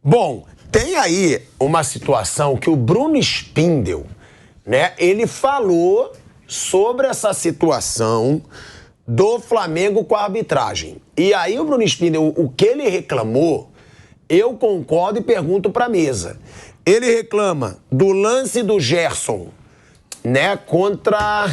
Bom, tem aí uma situação que o Bruno Spindel, né, ele falou sobre essa situação do Flamengo com a arbitragem. E aí o Bruno Spindel, o que ele reclamou, eu concordo e pergunto pra mesa. Ele reclama do lance do Gerson, né, contra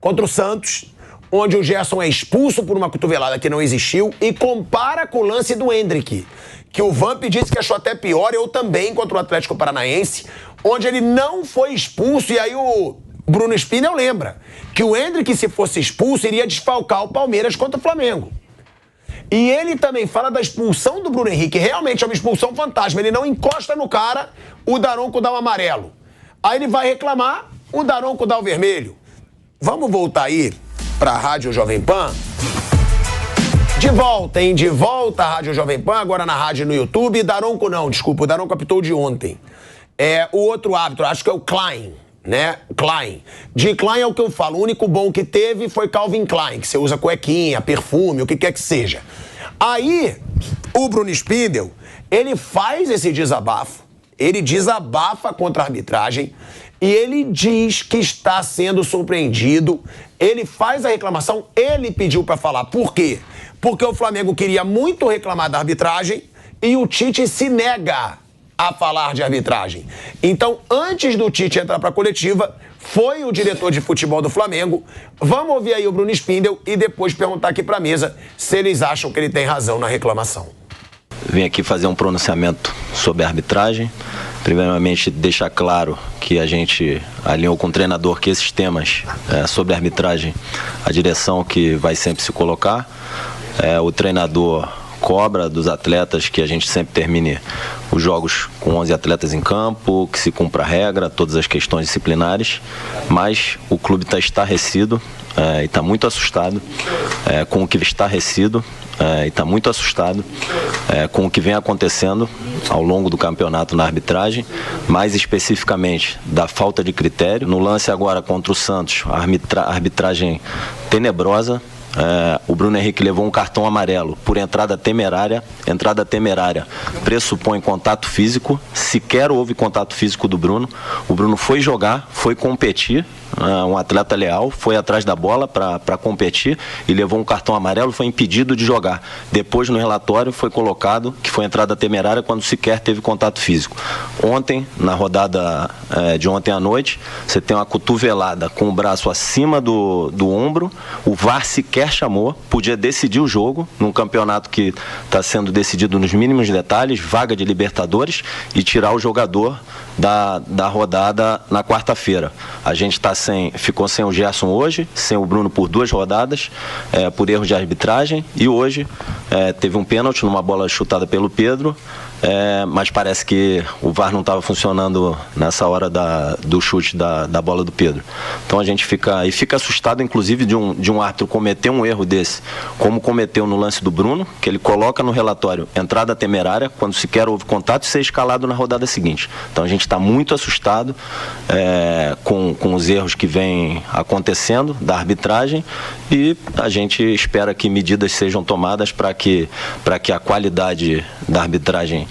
o Santos, onde o Gerson é expulso por uma cotovelada que não existiu, e compara com o lance do Endrick, que o Vamp disse que achou até pior, eu também, contra o Atlético Paranaense, onde ele não foi expulso, e aí o Bruno Spindel lembra que o Endrick, se fosse expulso, iria desfalcar o Palmeiras contra o Flamengo. E ele também fala da expulsão do Bruno Henrique, realmente é uma expulsão fantasma, ele não encosta no cara, o Daronco dá um amarelo. Aí ele vai reclamar, o Daronco dá o vermelho. Vamos voltar aí pra Rádio Jovem Pan? De volta, hein? De volta à Rádio Jovem Pan, agora na rádio no YouTube. Daronco não, desculpa, o Daronco apitou de ontem. O outro árbitro, acho que é o Klein, né? Klein. De Klein é o que eu falo, o único bom que teve foi Calvin Klein, que você usa cuequinha, perfume, o que quer que seja. Aí, o Bruno Spindel, ele faz esse desabafo, ele desabafa contra a arbitragem e ele diz que está sendo surpreendido, ele faz a reclamação, ele pediu para falar. Por quê? Porque o Flamengo queria muito reclamar da arbitragem e o Tite se nega a falar de arbitragem. Então, antes do Tite entrar para a coletiva, foi o diretor de futebol do Flamengo. Vamos ouvir aí o Bruno Spindel e depois perguntar aqui para a mesa se eles acham que ele tem razão na reclamação. Vim aqui fazer um pronunciamento sobre a arbitragem. Primeiramente, deixar claro que a gente alinhou com o treinador que esses temas sobre a arbitragem, a direção que vai sempre se colocar. O treinador cobra dos atletas que a gente sempre termine os jogos com 11 atletas em campo, que se cumpra a regra, todas as questões disciplinares, mas o clube está estarrecido e está muito assustado com o que está estarrecido e está muito assustado com o que vem acontecendo ao longo do campeonato na arbitragem, mais especificamente da falta de critério. No lance agora contra o Santos, a arbitragem tenebrosa. O Bruno Henrique levou um cartão amarelo por entrada temerária. Entrada temerária pressupõe contato físico. Sequer houve contato físico do Bruno. O Bruno foi jogar, foi competir. Um atleta leal, foi atrás da bola para competir e levou um cartão amarelo, foi impedido de jogar. Depois, no relatório, foi colocado que foi entrada temerária quando sequer teve contato físico. Ontem, na rodada de ontem à noite, você tem uma cotovelada com o braço acima do ombro, o VAR sequer chamou, podia decidir o jogo num campeonato que está sendo decidido nos mínimos detalhes, vaga de Libertadores, e tirar o jogador da rodada na quarta-feira. A gente ficou sem o Gerson hoje, sem o Bruno por 2 rodadas, por erro de arbitragem, e hoje teve um pênalti numa bola chutada pelo Pedro, mas parece que o VAR não estava funcionando nessa hora do chute da bola do Pedro. Então a gente fica assustado, inclusive, de um árbitro cometer um erro desse, como cometeu no lance do Bruno, que ele coloca no relatório entrada temerária, quando sequer houve contato, e ser escalado na rodada seguinte. Então a gente está muito assustado com os erros que vêm acontecendo da arbitragem, e a gente espera que medidas sejam tomadas para que a qualidade da arbitragem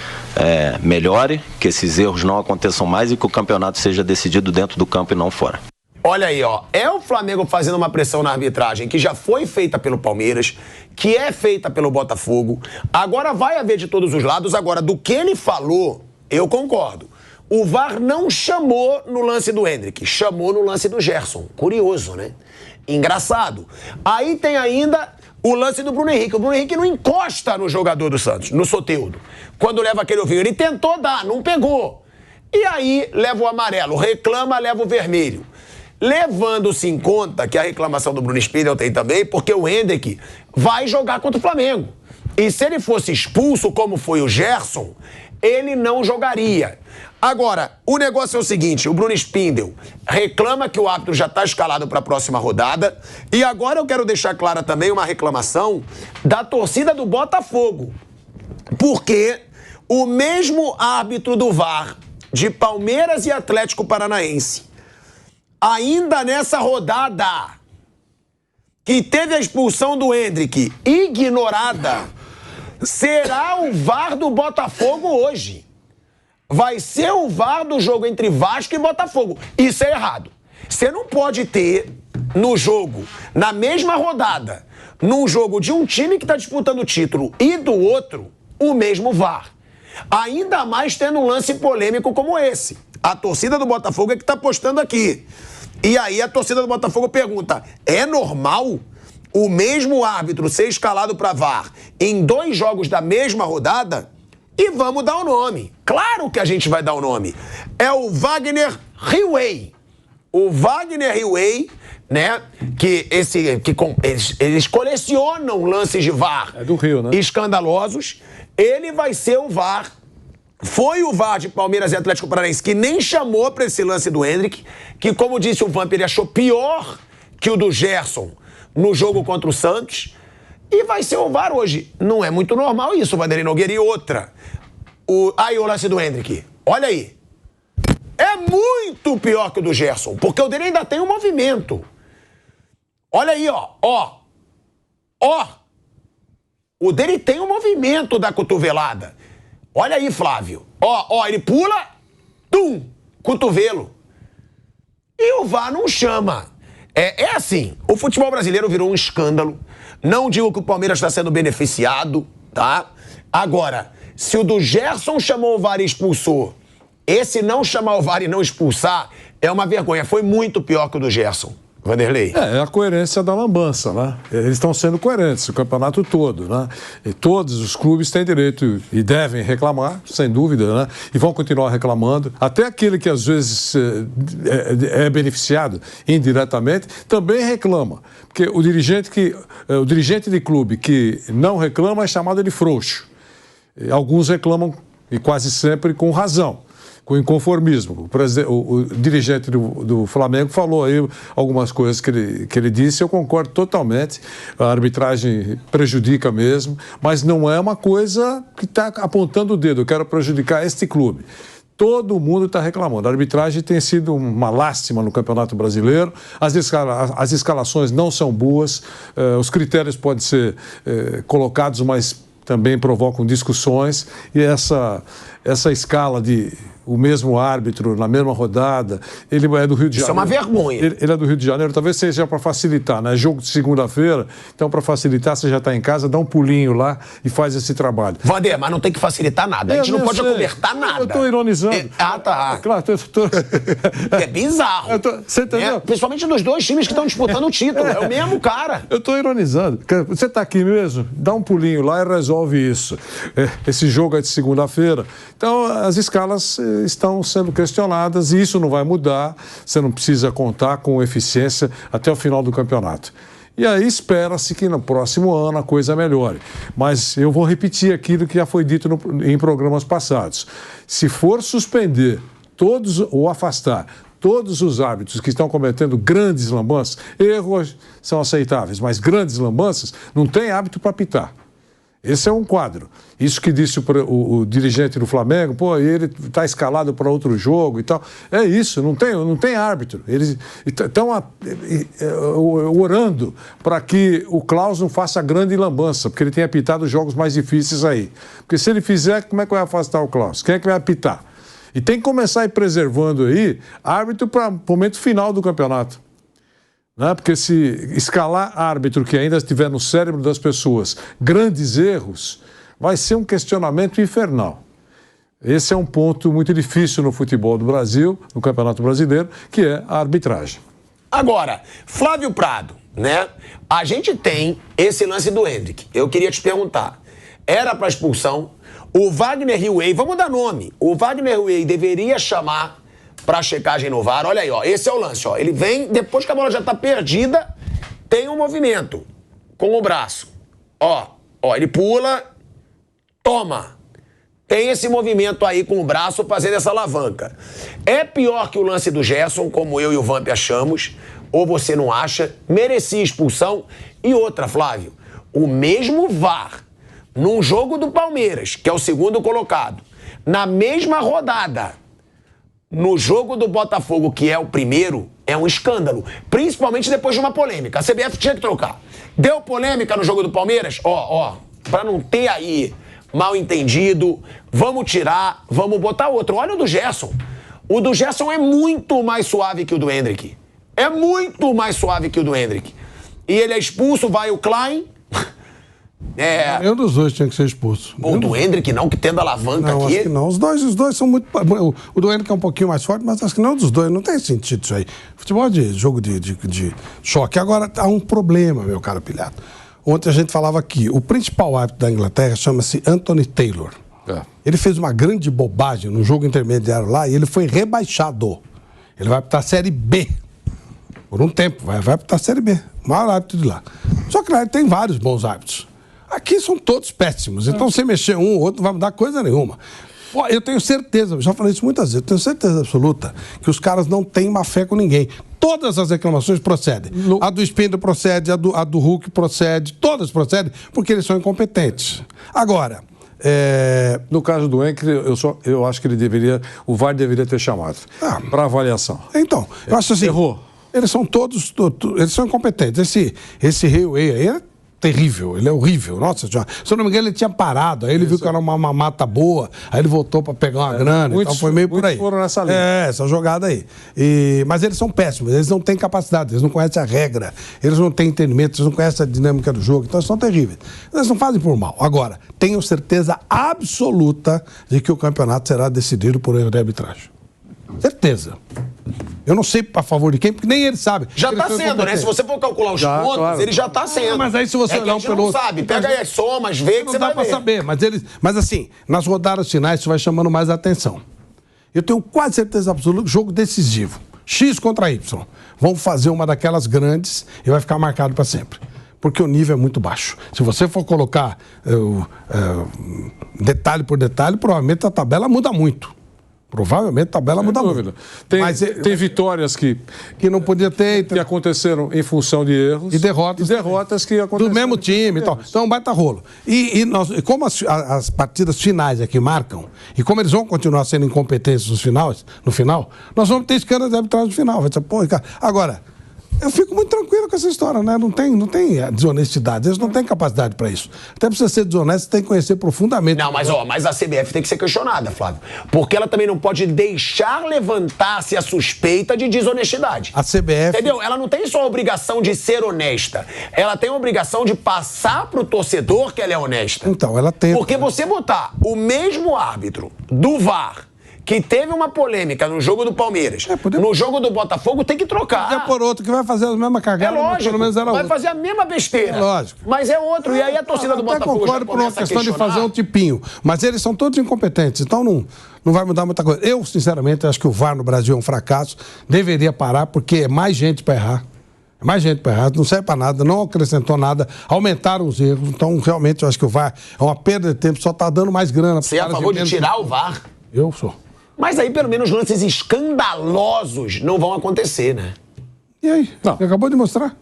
melhore, que esses erros não aconteçam mais e que o campeonato seja decidido dentro do campo e não fora. Olha aí, ó, é o Flamengo fazendo uma pressão na arbitragem que já foi feita pelo Palmeiras, que é feita pelo Botafogo. Agora vai haver de todos os lados. Agora, do que ele falou, eu concordo. O VAR não chamou no lance do Endrick, chamou no lance do Gerson. Curioso, né? Engraçado. Aí tem ainda o lance do Bruno Henrique. O Bruno Henrique não encosta no jogador do Santos, no Soteldo. Quando leva aquele ovinho, ele tentou dar, não pegou. E aí leva o amarelo, reclama, leva o vermelho. Levando-se em conta que a reclamação do Bruno Spindel tem também, porque o Endrick vai jogar contra o Flamengo. E se ele fosse expulso, como foi o Gerson, ele não jogaria. Agora, o negócio é o seguinte, o Bruno Spindel reclama que o árbitro já está escalado para a próxima rodada, e agora eu quero deixar clara também uma reclamação da torcida do Botafogo, porque o mesmo árbitro do VAR de Palmeiras e Atlético Paranaense, ainda nessa rodada que teve a expulsão do Endrick ignorada, será o VAR do Botafogo hoje. Vai ser o VAR do jogo entre Vasco e Botafogo. Isso é errado. Você não pode ter no jogo, na mesma rodada, num jogo de um time que está disputando o título e do outro, o mesmo VAR. Ainda mais tendo um lance polêmico como esse. A torcida do Botafogo é que está apostando aqui. E aí a torcida do Botafogo pergunta, é normal o mesmo árbitro ser escalado para VAR em 2 jogos da mesma rodada? E vamos dar o nome. Claro que a gente vai dar o nome. É o Wagner Riway. O Wagner Riway, né, eles colecionam lances de VAR. É do Rio, né? Escandalosos. Ele vai ser o VAR. Foi o VAR de Palmeiras e Atlético Paranaense que nem chamou para esse lance do Hendrick, que, como disse o Vamp, ele achou pior que o do Gerson no jogo contra o Santos. E vai ser o VAR hoje. Não é muito normal isso, Vanderlei Nogueira. E outra. Aí o lance do Hendrick. Olha aí. É muito pior que o do Gerson, porque o dele ainda tem um movimento. Olha aí, ó. Ó. O dele tem um movimento da cotovelada. Olha aí, Flávio. Ó, ele pula, cotovelo. E o VAR não chama. É assim, o futebol brasileiro virou um escândalo. Não digo que o Palmeiras está sendo beneficiado, tá? Agora, se o do Gerson chamou o VAR e expulsou, esse não chamar o VAR e não expulsar é uma vergonha. Foi muito pior que o do Gerson, Vanderlei. É a coerência da lambança, né? Eles estão sendo coerentes o campeonato todo, né? E todos os clubes têm direito e devem reclamar, sem dúvida, né? E vão continuar reclamando. Até aquele que às vezes é beneficiado indiretamente também reclama. Porque o dirigente de clube que não reclama é chamado de frouxo. E alguns reclamam, e quase sempre com razão, com inconformismo. O dirigente do Flamengo falou aí algumas coisas que ele disse, eu concordo totalmente. A arbitragem prejudica mesmo, mas não é uma coisa que está apontando o dedo, eu quero prejudicar este clube. Todo mundo está reclamando. A arbitragem tem sido uma lástima no Campeonato Brasileiro. As escalações não são boas, os critérios podem ser colocados, mas também provocam discussões. E essa escala de o mesmo árbitro na mesma rodada, ele é do Rio de Janeiro. Isso é uma vergonha. Ele é do Rio de Janeiro, talvez seja para facilitar, né? Jogo de segunda-feira, então para facilitar, você já está em casa, dá um pulinho lá e faz esse trabalho. Vander, mas não tem que facilitar nada, a gente não pode acobertar nada. Eu estou ironizando. Tá. Claro, é bizarro. Você entendeu? Principalmente dos 2 times que estão disputando o título, é o mesmo cara. Eu estou ironizando. Você está aqui mesmo, dá um pulinho lá e resolve isso. Esse jogo é de segunda-feira. Então, as escalas estão sendo questionadas e isso não vai mudar. Você não precisa contar com eficiência até o final do campeonato. E aí espera-se que no próximo ano a coisa melhore. Mas eu vou repetir aquilo que já foi dito em programas passados. Se for suspender todos ou afastar todos os árbitros que estão cometendo grandes lambanças, erros são aceitáveis, mas grandes lambanças, não tem árbitro para apitar. Esse é um quadro. Isso que disse o dirigente do Flamengo, ele está escalado para outro jogo e tal. É isso, não tem árbitro. Eles estão orando para que o Klaus não faça grande lambança, porque ele tem apitado jogos mais difíceis aí. Porque se ele fizer, como é que vai afastar o Klaus? Quem é que vai apitar? E tem que começar a ir preservando aí árbitro para o momento final do campeonato. Né? Porque se escalar árbitro que ainda estiver no cérebro das pessoas grandes erros, vai ser um questionamento infernal. Esse é um ponto muito difícil no futebol do Brasil, no Campeonato Brasileiro, que é a arbitragem. Agora, Flávio Prado, né? A gente tem esse lance do Hendrick. Eu queria te perguntar, era para expulsão? O Wagner Riway, vamos dar nome, o Wagner Riway deveria chamar para checagem no VAR. Olha aí, ó, esse é o lance, ó. Ele vem, depois que a bola já tá perdida, tem um movimento com o braço. Ó, ele pula, toma. Tem esse movimento aí com o braço fazendo essa alavanca. É pior que o lance do Gerson, como eu e o Vamp achamos, ou você não acha? Merecia expulsão. E outra, Flávio, o mesmo VAR, num jogo do Palmeiras, que é o segundo colocado, na mesma rodada, no jogo do Botafogo, que é o primeiro, é um escândalo. Principalmente depois de uma polêmica. A CBF tinha que trocar. Deu polêmica no jogo do Palmeiras? pra não ter aí mal entendido, vamos tirar, vamos botar outro. Olha o do Gerson. O do Gerson é muito mais suave que o do Endrick. É muito mais suave que o do Endrick. E ele é expulso, vai o Klein. Nenhum dos dois tinha que ser expulso. O do Endrick não, que tendo alavanca não, aqui. Acho que não. Os dois são muito... O do Endrick é um pouquinho mais forte, mas acho que não dos dois. Não tem sentido isso aí. Futebol é jogo de choque. Agora, há um problema, meu caro Pilhato. Ontem a gente falava aqui, o principal árbitro da Inglaterra chama-se Anthony Taylor. Ele fez uma grande bobagem no jogo intermediário lá e ele foi rebaixado. Ele vai para a Série B. Por um tempo, vai para a Série B. O maior árbitro de lá. Só que lá ele tem vários bons árbitros. Aqui são todos péssimos. Então, se mexer um ou outro, não vai mudar coisa nenhuma. Eu tenho certeza, já falei isso muitas vezes, eu tenho certeza absoluta que os caras não têm má fé com ninguém. Todas as reclamações procedem. A do Spindle procede, a do Hulk procede, todas procedem, porque eles são incompetentes. Agora... No caso do Enker, eu acho que o VAR deveria ter chamado para avaliação. Então, eu acho assim... Errou. Eles são eles são incompetentes. Esse Railway aí é terrível, ele é horrível. Nossa senhora. Se eu não me engano, ele tinha parado, aí ele viu que era uma mata boa, aí ele voltou para pegar uma grana, então foi meio por aí. Foram nessa linha. Essa jogada aí. Mas eles são péssimos, eles não têm capacidade, eles não conhecem a regra, eles não têm entendimento, eles não conhecem a dinâmica do jogo, então eles são terríveis. Eles não fazem por mal. Agora, tenho certeza absoluta de que o campeonato será decidido por erro de arbitragem. Certeza. Eu não sei a favor de quem, porque nem ele sabe. Já está sendo, né? Se você for calcular os pontos, claro. Ele já está sendo. Mas aí se você olhar pelo não sabe, pega aí as somas, vê que você vai ver. Não dá para saber, mas assim, nas rodadas finais isso vai chamando mais atenção. Eu tenho quase certeza absoluta que jogo decisivo. X contra Y. Vão fazer uma daquelas grandes e vai ficar marcado para sempre. Porque o nível é muito baixo. Se você for colocar detalhe por detalhe, provavelmente a tabela muda muito. Provavelmente a tabela muda muito. Tem vitórias que não podia ter. Que aconteceram em função de erros. E derrotas que aconteceram. Do mesmo time e tal. Então, baita rolo. E como as partidas finais aqui marcam, e como eles vão continuar sendo incompetentes no final, nós vamos ter escândalos de arbitragem no final. Vai dizer, pô, cara. Agora, eu fico muito tranquilo com essa história, né? Não tem desonestidade, eles não têm capacidade para isso. Até para você ser desonesto, você tem que conhecer profundamente. Não, mas a CBF tem que ser questionada, Flávio. Porque ela também não pode deixar levantar-se a suspeita de desonestidade. A CBF... Entendeu? Ela não tem só a obrigação de ser honesta. Ela tem a obrigação de passar pro torcedor que ela é honesta. Então, ela tem... Porque você botar o mesmo árbitro do VAR... que teve uma polêmica no jogo do Palmeiras, no jogo do Botafogo, tem que trocar. É por outro que vai fazer a mesma cagada. É lógico, pelo menos era vai fazer a mesma besteira. É lógico. Mas é outro, e aí a torcida do Botafogo concordo por uma questão de fazer um tipinho, mas eles são todos incompetentes, então não vai mudar muita coisa. Eu, sinceramente, acho que o VAR no Brasil é um fracasso, deveria parar, porque é mais gente para errar. É mais gente para errar, não serve para nada, não acrescentou nada, aumentaram os erros, então realmente eu acho que o VAR é uma perda de tempo, só está dando mais grana. Você é a favor de tirar o VAR? Eu sou. Mas aí, pelo menos, lances escandalosos não vão acontecer, né? E aí? Não. Você acabou de mostrar?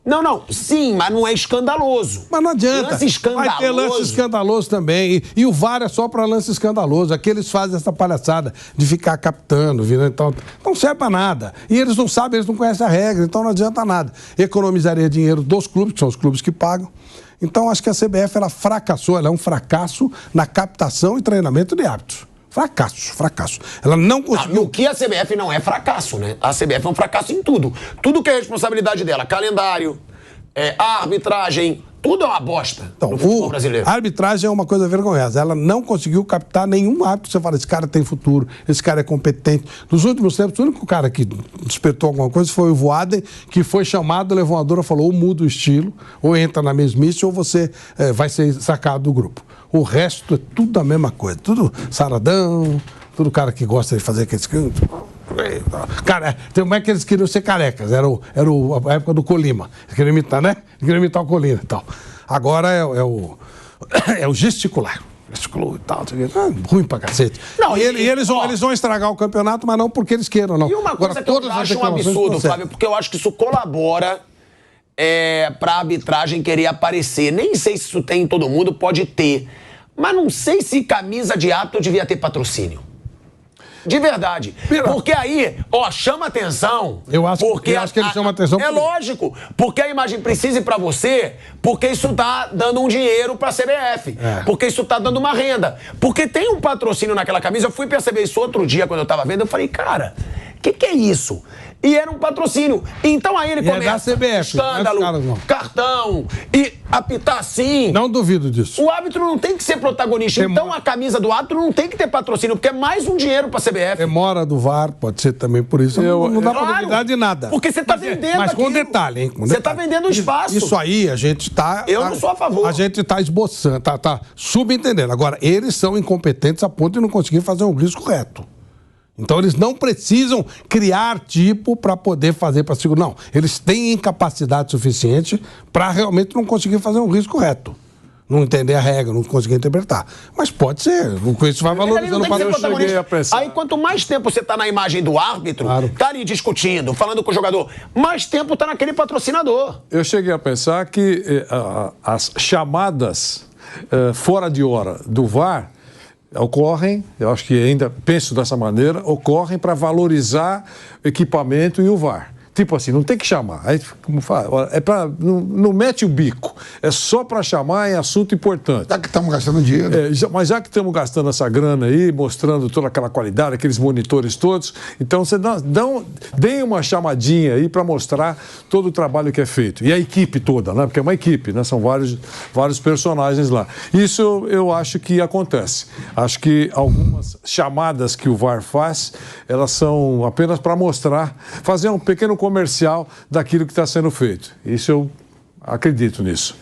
Não. Sim, mas não é escandaloso. Mas não adianta. Lance escandaloso. Vai ter lance escandaloso também. E o VAR é só para lance escandaloso. Aqui eles fazem essa palhaçada de ficar captando, então não serve para nada. E eles não sabem, eles não conhecem a regra, então não adianta nada. Economizaria dinheiro dos clubes, que são os clubes que pagam. Então acho que a CBF, ela fracassou, ela é um fracasso na captação e treinamento de árbitros. Fracasso. Ela não conseguiu... O que a CBF não é fracasso, né? A CBF é um fracasso em tudo. Tudo que é responsabilidade dela, calendário, arbitragem, tudo é uma bosta no futebol brasileiro. A arbitragem é uma coisa vergonhosa. Ela não conseguiu captar nenhum árbitro. Você fala, esse cara tem futuro, esse cara é competente. Nos últimos tempos, o único cara que despertou alguma coisa foi o Voaden, que foi chamado, levou uma dura, falou, ou muda o estilo, ou entra na mesmice, ou você vai ser sacado do grupo. O resto é tudo a mesma coisa. Tudo saradão, tudo cara que gosta de fazer aqueles... Cara, como é que eles queriam ser carecas? Era a época do Colima. Eles queriam imitar, né? Eles queriam imitar o Colina e tal. Agora é o gesticular. Gesticulou e tal. Ruim pra cacete. Não, eles vão estragar o campeonato, mas não porque eles queiram, não. E uma coisa agora, que eu acho um absurdo, Flávio, porque eu acho que isso colabora pra arbitragem querer aparecer. Nem sei se isso tem em todo mundo, pode ter. Mas não sei se camisa de árbitro devia ter patrocínio. De verdade. Porque aí, ó, chama atenção. Eu acho que ele chama atenção. É lógico. Porque a imagem precisa ir pra você, porque isso tá dando um dinheiro pra CBF. Porque isso tá dando uma renda. Porque tem um patrocínio naquela camisa. Eu fui perceber isso outro dia quando eu tava vendo. Eu falei, cara, o que é isso? E era um patrocínio. Então aí ele começa. É da CBF, escândalo, cartão, e apitar assim. Não duvido disso. O árbitro não tem que ser protagonista. Então a camisa do árbitro não tem que ter patrocínio, porque é mais um dinheiro pra CBF. Demora do VAR, pode ser também por isso. Não dá pra duvidar de nada. Porque você tá vendendo Mas com aquilo. detalhe, hein? Você tá vendendo espaço. Isso aí a gente tá... Eu não sou a favor. A gente tá esboçando, tá subentendendo. Agora, eles são incompetentes a ponto de não conseguir fazer um risco reto. Então eles não precisam criar tipo para poder fazer para segurar. Não, eles têm incapacidade suficiente para realmente não conseguir fazer um risco reto. Não entender a regra, não conseguir interpretar. Mas pode ser, isso vai valorizando para eu cheguei a pensar. Aí quanto mais tempo você tá na imagem do árbitro, tá ali discutindo, falando com o jogador, mais tempo tá naquele patrocinador. Eu cheguei a pensar que as chamadas fora de hora do VAR ocorrem, eu acho que ainda penso dessa maneira, ocorrem para valorizar o equipamento e o VAR. Tipo assim, não tem que chamar. Aí, como fala, não mete o bico. É só para chamar em assunto importante. Já que estamos gastando dinheiro. Mas já que estamos gastando essa grana aí, mostrando toda aquela qualidade, aqueles monitores todos, então você dê uma chamadinha aí para mostrar todo o trabalho que é feito. E a equipe toda, né? Porque é uma equipe, né? São vários personagens lá. Isso eu acho que acontece. Acho que algumas chamadas que o VAR faz, elas são apenas para mostrar, fazer um pequeno comercial daquilo que está sendo feito. Isso eu acredito nisso.